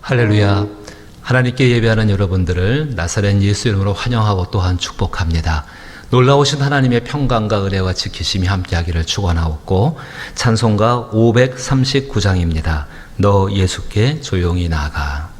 할렐루야. 하나님께 예배하는 여러분들을 나사렛 예수 이름으로 환영하고 또한 축복합니다. 놀라우신 하나님의 평강과 은혜와 지키심이 함께하기를 축원하옵고, 찬송가 539장입니다. 너 예수께 조용히 나아가.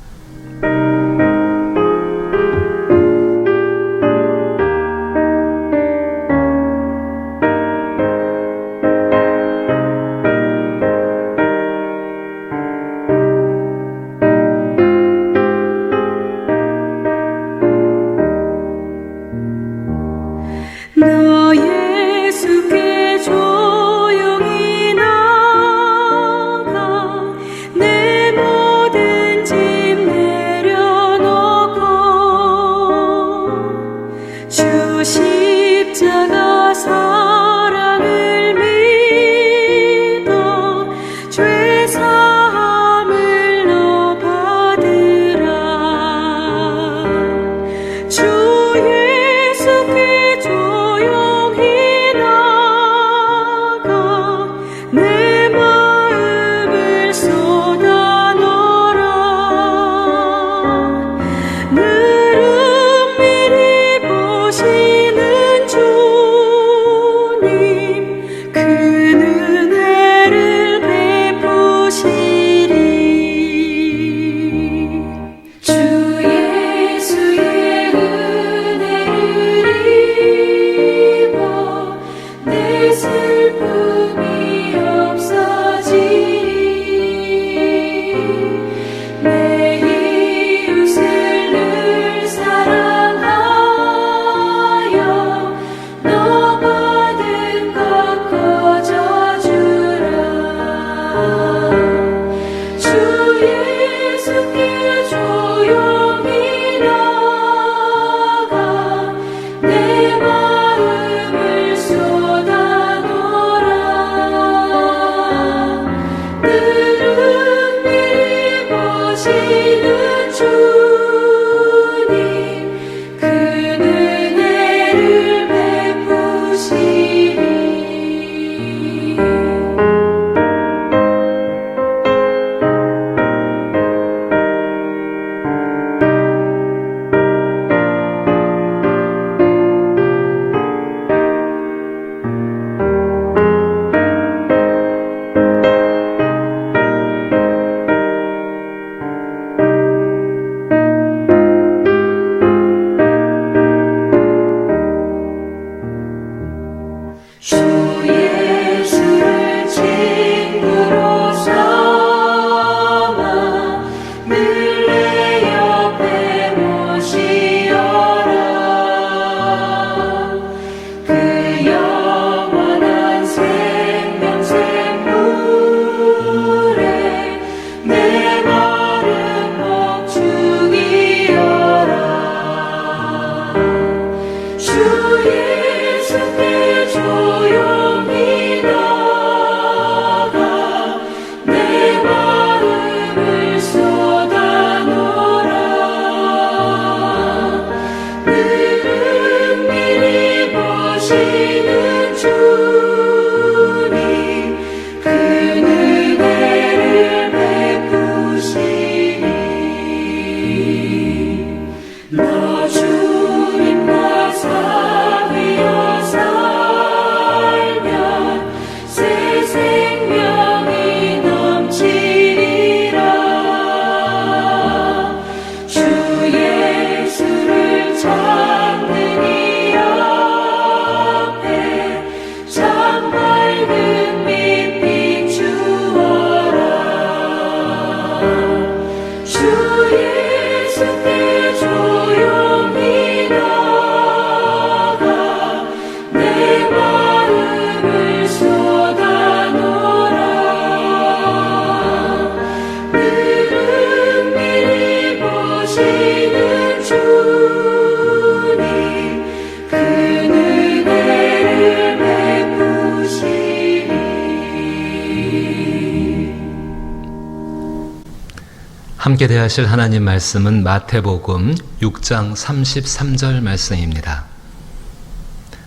함께 대하실 하나님 말씀은 마태복음 6장 33절 말씀입니다.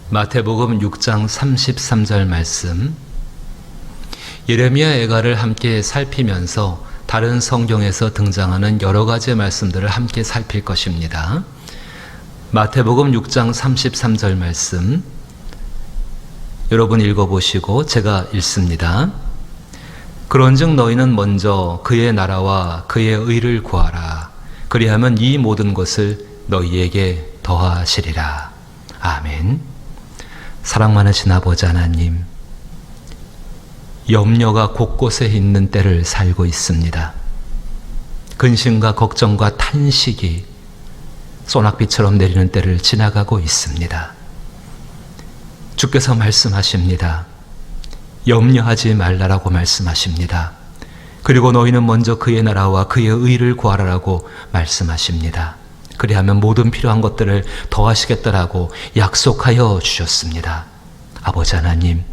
마태복음 6장 33절 말씀. 예레미야 애가를 함께 살피면서 다른 성경에서 등장하는 여러 가지의 말씀들을 함께 살필 것입니다. 마태복음 6장 33절 말씀 여러분 읽어보시고 제가 읽습니다. 그런즉 너희는 먼저 그의 나라와 그의 의를 구하라. 그리하면 이 모든 것을 너희에게 더하시리라. 아멘. 사랑 많으신 아버지 하나님, 염려가 곳곳에 있는 때를 살고 있습니다. 근심과 걱정과 탄식이 소낙비처럼 내리는 때를 지나가고 있습니다. 주께서 말씀하십니다. 염려하지 말라라고 말씀하십니다. 그리고 너희는 먼저 그의 나라와 그의 의를 구하라라고 말씀하십니다. 그리하면 모든 필요한 것들을 더하시겠다라고 약속하여 주셨습니다. 아버지 하나님,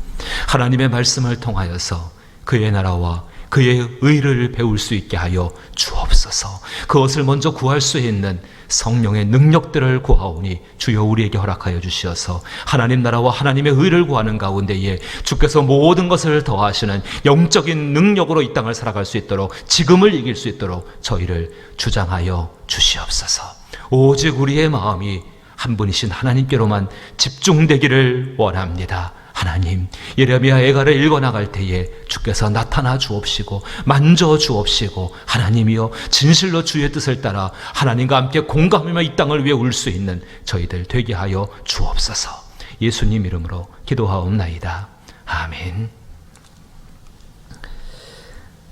하나님의 말씀을 통하여서 그의 나라와 그의 의를 배울 수 있게 하여 주옵소서. 그것을 먼저 구할 수 있는 성령의 능력들을 구하오니 주여 우리에게 허락하여 주시어서 하나님 나라와 하나님의 의를 구하는 가운데에 주께서 모든 것을 더하시는 영적인 능력으로 이 땅을 살아갈 수 있도록, 지금을 이길 수 있도록 저희를 주장하여 주시옵소서. 오직 우리의 마음이 한 분이신 하나님께로만 집중되기를 원합니다. 하나님, 예레미야 애가를 읽어나갈 때에 주께서 나타나 주옵시고 만져 주옵시고 하나님이여 진실로 주의 뜻을 따라 하나님과 함께 공감하며 이 땅을 위해 울 수 있는 저희들 되게 하여 주옵소서. 예수님 이름으로 기도하옵나이다. 아멘.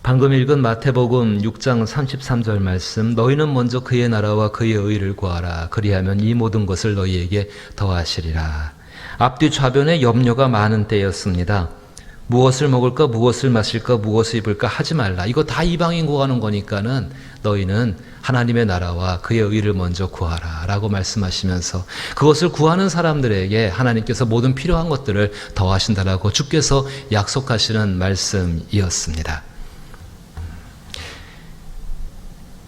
방금 읽은 마태복음 6장 33절 말씀, 너희는 먼저 그의 나라와 그의 의를 구하라. 그리하면 이 모든 것을 너희에게 더하시리라. 앞뒤 좌변에 염려가 많은 때였습니다. 무엇을 먹을까, 무엇을 마실까, 무엇을 입을까 하지 말라. 이거 다 이방인 구하는 거니까는 너희는 하나님의 나라와 그의 의를 먼저 구하라 라고 말씀하시면서 그것을 구하는 사람들에게 하나님께서 모든 필요한 것들을 더하신다라고 주께서 약속하시는 말씀이었습니다.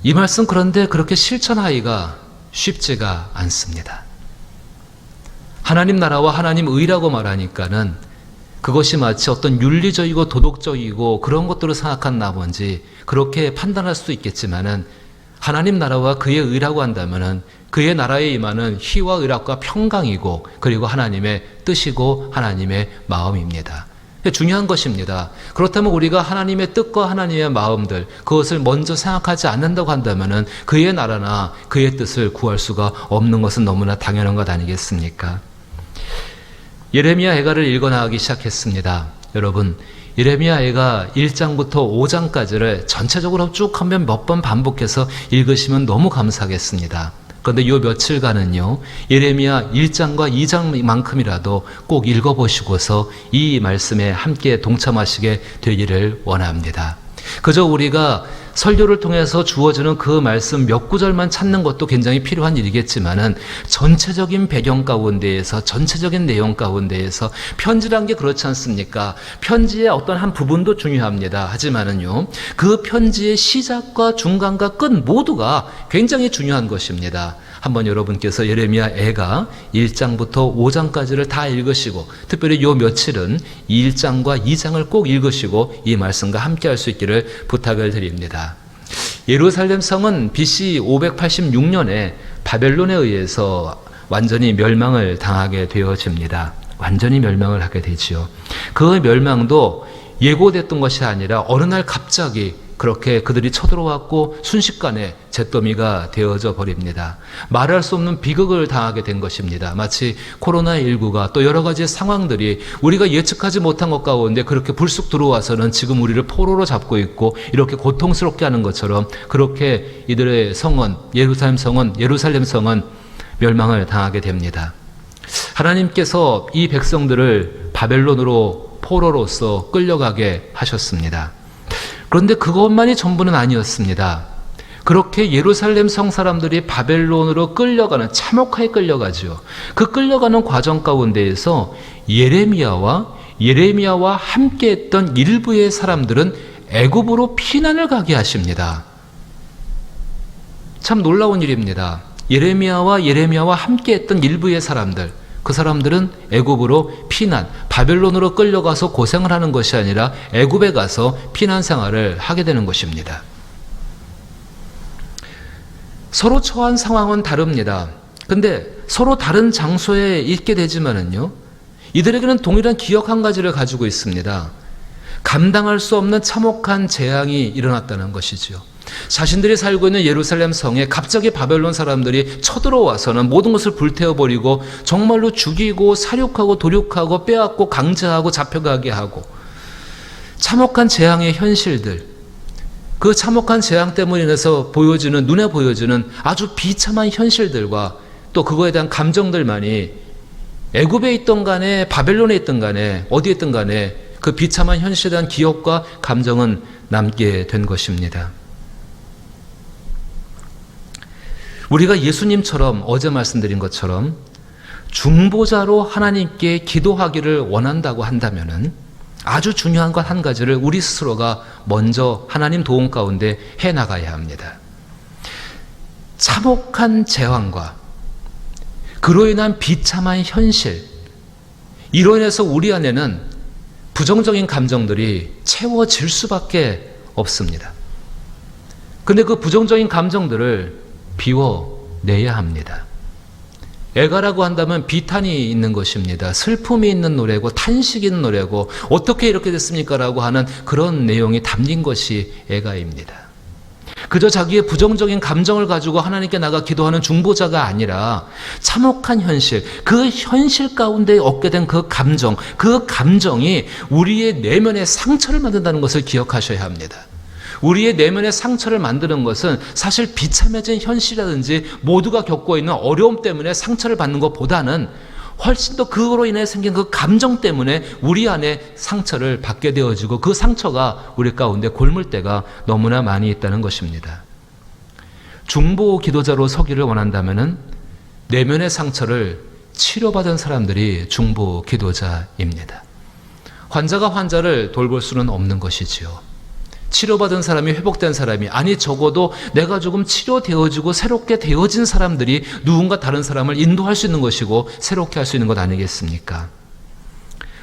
이 말씀 그런데 그렇게 실천하기가 쉽지가 않습니다. 하나님 나라와 하나님 의라고 말하니까는 그것이 마치 어떤 윤리적이고 도덕적이고 그런 것들을 생각한 나머지 그렇게 판단할 수도 있겠지만은 하나님 나라와 그의 의라고 한다면은 그의 나라에 임하는 희와 의락과 평강이고 그리고 하나님의 뜻이고 하나님의 마음입니다. 중요한 것입니다. 그렇다면 우리가 하나님의 뜻과 하나님의 마음들 그것을 먼저 생각하지 않는다고 한다면은 그의 나라나 그의 뜻을 구할 수가 없는 것은 너무나 당연한 것 아니겠습니까? 예레미야 애가를 읽어나가기 시작했습니다. 여러분, 예레미야 애가 1장부터 5장까지를 전체적으로 쭉 하면 몇 번 반복해서 읽으시면 너무 감사하겠습니다. 그런데 요 며칠간은요, 예레미야 1장과 2장만큼이라도 꼭 읽어보시고서 이 말씀에 함께 동참하시게 되기를 원합니다. 그저 우리가 설교를 통해서 주어지는 그 말씀 몇 구절만 찾는 것도 굉장히 필요한 일이겠지만은 전체적인 배경 가운데에서 전체적인 내용 가운데에서 편지란 게 그렇지 않습니까? 편지의 어떤 한 부분도 중요합니다. 하지만은요, 그 편지의 시작과 중간과 끝 모두가 굉장히 중요한 것입니다. 한번 여러분께서 예레미야 애가 1장부터 5장까지를 다 읽으시고 특별히 요 며칠은 1장과 2장을 꼭 읽으시고 이 말씀과 함께 할 수 있기를 부탁을 드립니다. 예루살렘 성은 BC 586년에 바벨론에 의해서 완전히 멸망을 당하게 되어집니다. 완전히 멸망을 하게 되지요. 그 멸망도 예고됐던 것이 아니라 어느 날 갑자기 그렇게 그들이 쳐들어왔고 순식간에 잿더미가 되어져 버립니다. 말할 수 없는 비극을 당하게 된 것입니다. 마치 코로나19가 또 여러 가지 상황들이 우리가 예측하지 못한 것 가운데 그렇게 불쑥 들어와서는 지금 우리를 포로로 잡고 있고 이렇게 고통스럽게 하는 것처럼 그렇게 이들의 성은 예루살렘 성은 멸망을 당하게 됩니다. 하나님께서 이 백성들을 바벨론으로 포로로서 끌려가게 하셨습니다. 그런데 그것만이 전부는 아니었습니다. 그렇게 예루살렘 성 사람들이 바벨론으로 끌려가는, 참혹하게 끌려가죠. 그 끌려가는 과정 가운데에서 예레미야와 함께 했던 일부의 사람들은 애굽으로 피난을 가게 하십니다. 참 놀라운 일입니다. 예레미야와 함께 했던 일부의 사람들, 그 사람들은 애굽으로 피난, 바벨론으로 끌려가서 고생을 하는 것이 아니라 애굽에 가서 피난 생활을 하게 되는 것입니다. 서로 처한 상황은 다릅니다. 근데 서로 다른 장소에 있게 되지만은요, 이들에게는 동일한 기억 한 가지를 가지고 있습니다. 감당할 수 없는 참혹한 재앙이 일어났다는 것이지요. 자신들이 살고 있는 예루살렘 성에 갑자기 바벨론 사람들이 쳐들어와서는 모든 것을 불태워버리고 정말로 죽이고 살육하고 도륙하고 빼앗고 강제하고 잡혀가게 하고, 참혹한 재앙의 현실들, 그 참혹한 재앙 때문에 인해서 보여지는, 눈에 보여지는 아주 비참한 현실들과 또 그거에 대한 감정들만이 애굽에 있던 간에 바벨론에 있던 간에 어디에 있던 간에 그 비참한 현실에 대한 기억과 감정은 남게 된 것입니다. 우리가 예수님처럼 어제 말씀드린 것처럼 중보자로 하나님께 기도하기를 원한다고 한다면은 아주 중요한 것 한 가지를 우리 스스로가 먼저 하나님 도움 가운데 해나가야 합니다. 참혹한 재앙과 그로 인한 비참한 현실, 이로 인해서 우리 안에는 부정적인 감정들이 채워질 수밖에 없습니다. 근데 그 부정적인 감정들을 비워내야 합니다. 애가라고 한다면 비탄이 있는 것입니다. 슬픔이 있는 노래고 탄식이 있는 노래고 어떻게 이렇게 됐습니까? 라고 하는 그런 내용이 담긴 것이 애가입니다. 그저 자기의 부정적인 감정을 가지고 하나님께 나가 기도하는 중보자가 아니라 참혹한 현실, 그 현실 가운데 얻게 된 그 감정이 우리의 내면의 상처를 만든다는 것을 기억하셔야 합니다. 우리의 내면의 상처를 만드는 것은 사실 비참해진 현실이라든지 모두가 겪고 있는 어려움 때문에 상처를 받는 것보다는 훨씬 더 그거로 인해 생긴 그 감정 때문에 우리 안에 상처를 받게 되어지고 그 상처가 우리 가운데 곪을 때가 너무나 많이 있다는 것입니다. 중보 기도자로 서기를 원한다면은 내면의 상처를 치료받은 사람들이 중보 기도자입니다. 환자가 환자를 돌볼 수는 없는 것이지요. 치료받은 사람이 회복된 사람이, 아니 적어도 내가 조금 치료되어지고 새롭게 되어진 사람들이 누군가 다른 사람을 인도할 수 있는 것이고 새롭게 할 수 있는 것 아니겠습니까?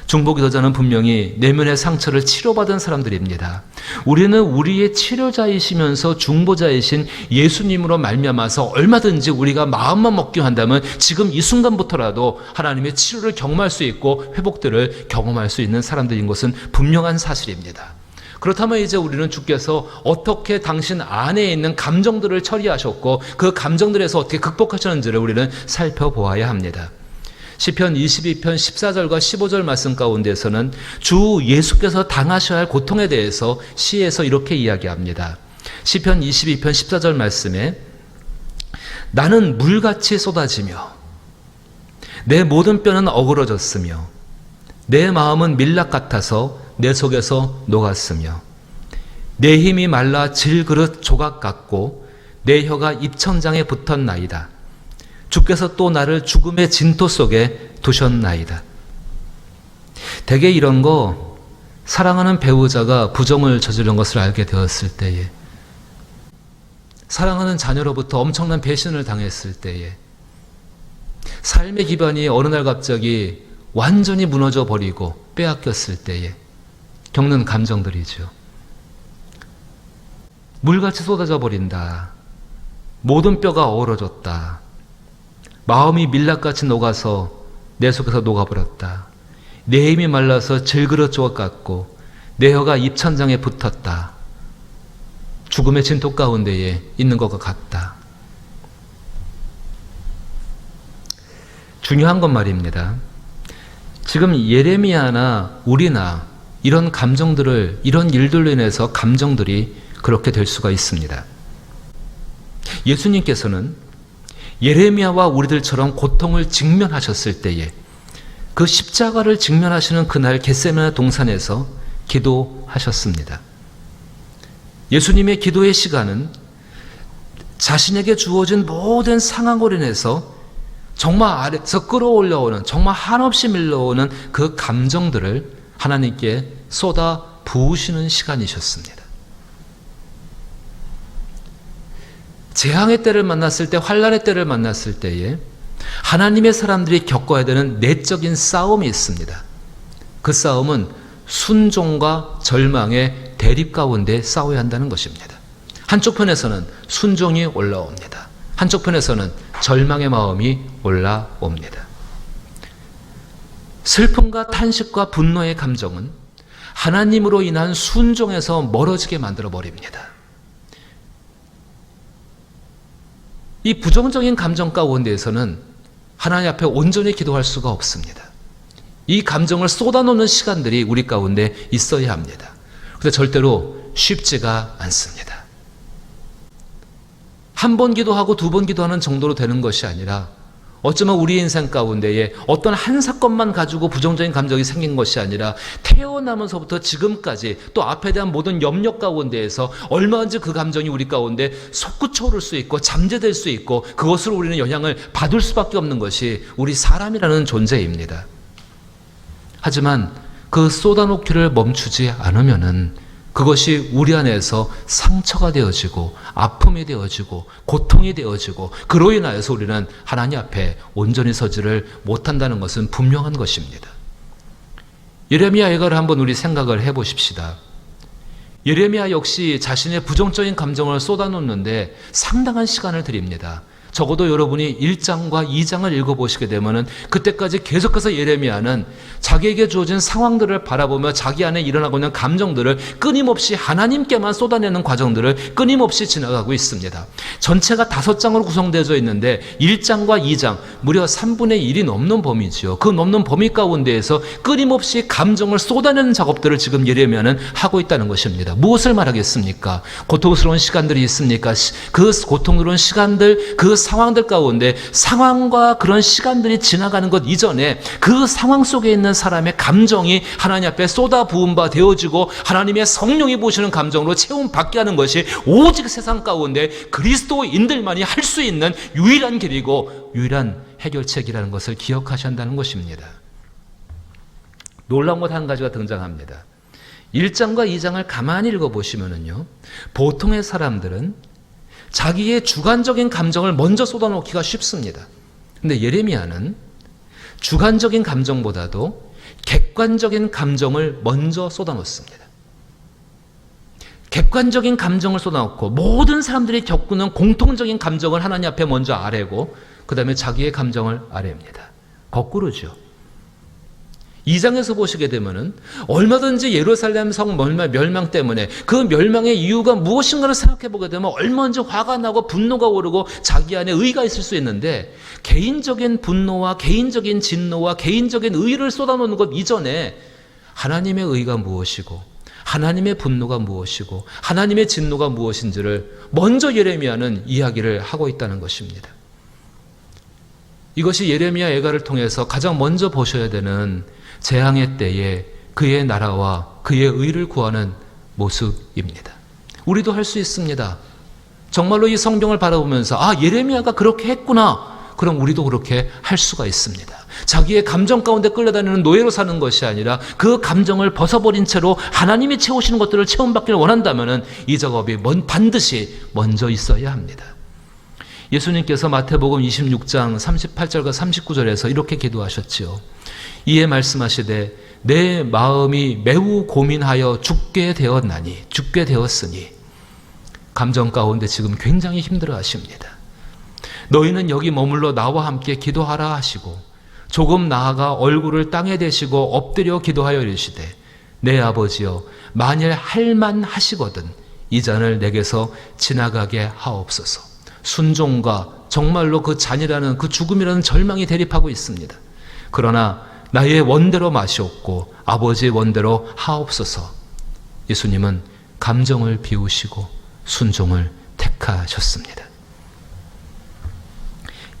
중보기도자는 분명히 내면의 상처를 치료받은 사람들입니다. 우리는 우리의 치료자이시면서 중보자이신 예수님으로 말미암아서 얼마든지 우리가 마음만 먹기만 한다면 지금 이 순간부터라도 하나님의 치료를 경험할 수 있고 회복들을 경험할 수 있는 사람들인 것은 분명한 사실입니다. 그렇다면 이제 우리는 주께서 어떻게 당신 안에 있는 감정들을 처리하셨고 그 감정들에서 어떻게 극복하셨는지를 우리는 살펴보아야 합니다. 시편 22편 14절과 15절 말씀 가운데서는 주 예수께서 당하셔야 할 고통에 대해서 시에서 이렇게 이야기합니다. 시편 22편 14절 말씀에 나는 물같이 쏟아지며 내 모든 뼈는 어그러졌으며 내 마음은 밀랍 같아서 내 속에서 녹았으며 내 힘이 말라 질그릇 조각 같고 내 혀가 입천장에 붙었나이다. 주께서 또 나를 죽음의 진토 속에 두셨나이다. 대개 이런 거 사랑하는 배우자가 부정을 저지른 것을 알게 되었을 때에, 사랑하는 자녀로부터 엄청난 배신을 당했을 때에, 삶의 기반이 어느 날 갑자기 완전히 무너져 버리고 빼앗겼을 때에 겪는 감정들이죠. 물같이 쏟아져 버린다. 모든 뼈가 어우러졌다. 마음이 밀랍같이 녹아서 내 속에서 녹아버렸다. 내 힘이 말라서 질그릇 조각 같고 내 혀가 입천장에 붙었다. 죽음의 진토 가운데에 있는 것과 같다. 중요한 건 말입니다. 지금 예레미야나 우리나 이런 감정들을, 이런 일들로 인해서 감정들이 그렇게 될 수가 있습니다. 예수님께서는 예레미야와 우리들처럼 고통을 직면하셨을 때에 그 십자가를 직면하시는 그날 겟세마네 동산에서 기도하셨습니다. 예수님의 기도의 시간은 자신에게 주어진 모든 상황으로 인해서 정말 아래서 끌어올라오는, 정말 한없이 밀려오는 그 감정들을 하나님께 쏟아 부으시는 시간이셨습니다. 재앙의 때를 만났을 때, 환난의 때를 만났을 때에 하나님의 사람들이 겪어야 되는 내적인 싸움이 있습니다. 그 싸움은 순종과 절망의 대립 가운데 싸워야 한다는 것입니다. 한쪽 편에서는 순종이 올라옵니다. 한쪽편에서는 절망의 마음이 올라옵니다. 슬픔과 탄식과 분노의 감정은 하나님으로 인한 순종에서 멀어지게 만들어 버립니다. 이 부정적인 감정 가운데에서는 하나님 앞에 온전히 기도할 수가 없습니다. 이 감정을 쏟아놓는 시간들이 우리 가운데 있어야 합니다. 그런데 절대로 쉽지가 않습니다. 한 번 기도하고 두 번 기도하는 정도로 되는 것이 아니라 어쩌면 우리 인생 가운데에 어떤 한 사건만 가지고 부정적인 감정이 생긴 것이 아니라 태어나면서부터 지금까지 또 앞에 대한 모든 염려 가운데에서 얼마든지 그 감정이 우리 가운데 솟구쳐 오를 수 있고 잠재될 수 있고 그것으로 우리는 영향을 받을 수밖에 없는 것이 우리 사람이라는 존재입니다. 하지만 그 쏟아놓기를 멈추지 않으면은 그것이 우리 안에서 상처가 되어지고 아픔이 되어지고 고통이 되어지고 그로 인하여서 우리는 하나님 앞에 온전히 서지를 못한다는 것은 분명한 것입니다. 예레미야 예가를 한번 우리 생각을 해보십시다. 예레미야 역시 자신의 부정적인 감정을 쏟아놓는데 상당한 시간을 드립니다. 적어도 여러분이 1장과 2장을 읽어보시게 되면 그때까지 계속해서 예레미야는 자기에게 주어진 상황들을 바라보며 자기 안에 일어나고 있는 감정들을 끊임없이 하나님께만 쏟아내는 과정들을 끊임없이 지나가고 있습니다. 전체가 5장으로 구성되어 있는데 1장과 2장 무려 3분의 1이 넘는 범위지요. 그 넘는 범위 가운데에서 끊임없이 감정을 쏟아내는 작업들을 지금 예레미야는 하고 있다는 것입니다. 무엇을 말하겠습니까? 고통스러운 시간들이 있습니까? 그 고통스러운 시간들, 그 상황들 가운데 상황과 그런 시간들이 지나가는 것 이전에 그 상황 속에 있는 사람의 감정이 하나님 앞에 쏟아부은 바 되어지고 하나님의 성령이 보시는 감정으로 채움받게 하는 것이 오직 세상 가운데 그리스도인들만이 할 수 있는 유일한 길이고 유일한 해결책이라는 것을 기억하셔야 한다는 것입니다. 놀라운 것 한 가지가 등장합니다. 1장과 2장을 가만히 읽어보시면요, 보통의 사람들은 자기의 주관적인 감정을 먼저 쏟아놓기가 쉽습니다. 근데 예레미야는 주관적인 감정보다도 객관적인 감정을 먼저 쏟아놓습니다. 객관적인 감정을 쏟아놓고 모든 사람들이 겪는 공통적인 감정을 하나님 앞에 먼저 아뢰고 그 다음에 자기의 감정을 아뢰입니다. 거꾸로죠. 2장에서 보시게 되면은 얼마든지 예루살렘 성 멸망 때문에 그 멸망의 이유가 무엇인가를 생각해 보게 되면 얼마든지 화가 나고 분노가 오르고 자기 안에 의가 있을 수 있는데 개인적인 분노와 개인적인 진노와 개인적인 의를 쏟아놓는 것 이전에 하나님의 의가 무엇이고 하나님의 분노가 무엇이고 하나님의 진노가 무엇인지를 먼저 예레미야는 이야기를 하고 있다는 것입니다. 이것이 예레미야 예가를 통해서 가장 먼저 보셔야 되는 재앙의 때에 그의 나라와 그의 의를 구하는 모습입니다. 우리도 할 수 있습니다. 정말로 이 성경을 바라보면서 예레미야가 그렇게 했구나. 그럼 우리도 그렇게 할 수가 있습니다. 자기의 감정 가운데 끌려다니는 노예로 사는 것이 아니라 그 감정을 벗어버린 채로 하나님이 채우시는 것들을 체험받기를 원한다면 이 작업이 반드시 먼저 있어야 합니다. 예수님께서 마태복음 26장 38절과 39절에서 이렇게 기도하셨지요. 이에 말씀하시되 내 마음이 매우 고민하여 죽게 되었으니 감정 가운데 지금 굉장히 힘들어 하십니다. 너희는 여기 머물러 나와 함께 기도하라 하시고 조금 나아가 얼굴을 땅에 대시고 엎드려 기도하여 이르시되 내 아버지여 만일 할만하시거든 이 잔을 내게서 지나가게 하옵소서. 순종과 정말로 그 잔이라는 그 죽음이라는 절망이 대립하고 있습니다. 그러나 나의 원대로 마시옵고 아버지의 원대로 하옵소서. 예수님은 감정을 비우시고 순종을 택하셨습니다.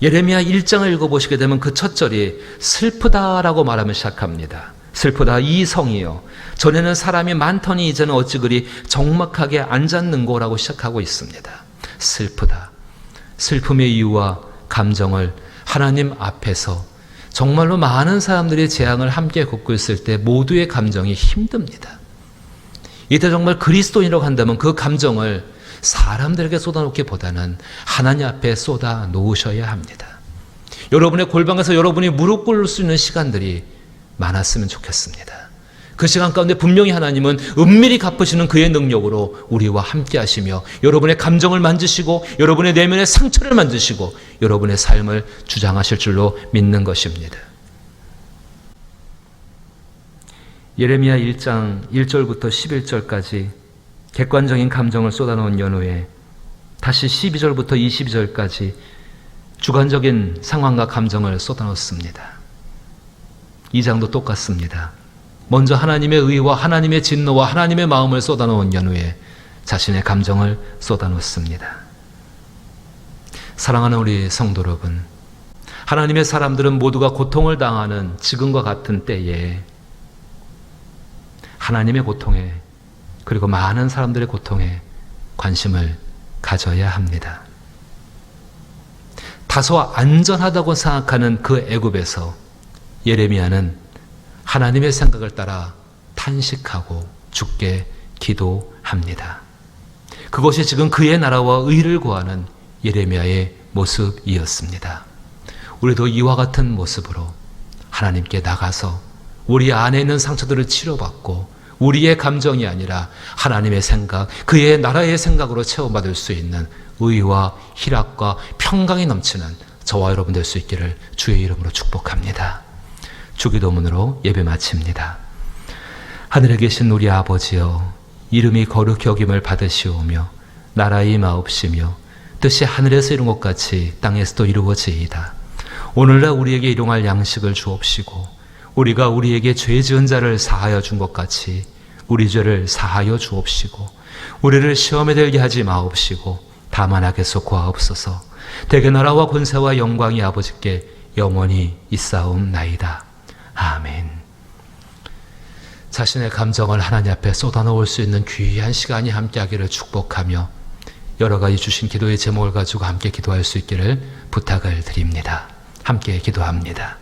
예레미야 1장을 읽어보시게 되면 그 첫 절이 슬프다라고 말하며 시작합니다. 슬프다 이 성이여 전에는 사람이 많더니 이제는 어찌 그리 적막하게 앉았는고라고 시작하고 있습니다. 슬프다. 슬픔의 이유와 감정을 하나님 앞에서 정말로 많은 사람들이 재앙을 함께 겪고 있을 때 모두의 감정이 힘듭니다. 이때 정말 그리스도인이라고 한다면 그 감정을 사람들에게 쏟아놓기보다는 하나님 앞에 쏟아 놓으셔야 합니다. 여러분의 골방에서 여러분이 무릎 꿇을 수 있는 시간들이 많았으면 좋겠습니다. 그 시간 가운데 분명히 하나님은 은밀히 갚으시는 그의 능력으로 우리와 함께 하시며 여러분의 감정을 만지시고 여러분의 내면의 상처를 만지시고 여러분의 삶을 주장하실 줄로 믿는 것입니다. 예레미야 1장 1절부터 11절까지 객관적인 감정을 쏟아놓은 연후에 다시 12절부터 22절까지 주관적인 상황과 감정을 쏟아놓습니다. 2장도 똑같습니다. 먼저 하나님의 의와 하나님의 진노와 하나님의 마음을 쏟아놓은 연후에 자신의 감정을 쏟아놓습니다. 사랑하는 우리 성도 여러분, 하나님의 사람들은 모두가 고통을 당하는 지금과 같은 때에 하나님의 고통에 그리고 많은 사람들의 고통에 관심을 가져야 합니다. 다소 안전하다고 생각하는 그 애굽에서 예레미야는 하나님의 생각을 따라 탄식하고 주께 기도합니다. 그것이 지금 그의 나라와 의를 구하는 예레미야의 모습이었습니다. 우리도 이와 같은 모습으로 하나님께 나가서 우리 안에 있는 상처들을 치료받고 우리의 감정이 아니라 하나님의 생각, 그의 나라의 생각으로 채워받을 수 있는 의와 희락과 평강이 넘치는 저와 여러분 될 수 있기를 주의 이름으로 축복합니다. 주기도문으로 예배 마칩니다. 하늘에 계신 우리 아버지여, 이름이 거룩히 여김을 받으시오며 나라의 임하옵시며 뜻이 하늘에서 이룬 것 같이 땅에서도 이루어지이다. 오늘날 우리에게 일용할 양식을 주옵시고 우리가 우리에게 죄 지은 자를 사하여 준 것 같이 우리 죄를 사하여 주옵시고 우리를 시험에 들게 하지 마옵시고 다만 악에서 구하옵소서. 대개 나라와 권세와 영광이 아버지께 영원히 있사옵나이다. 아멘. 자신의 감정을 하나님 앞에 쏟아놓을 수 있는 귀한 시간이 함께하기를 축복하며 여러 가지 주신 기도의 제목을 가지고 함께 기도할 수 있기를 부탁을 드립니다. 함께 기도합니다.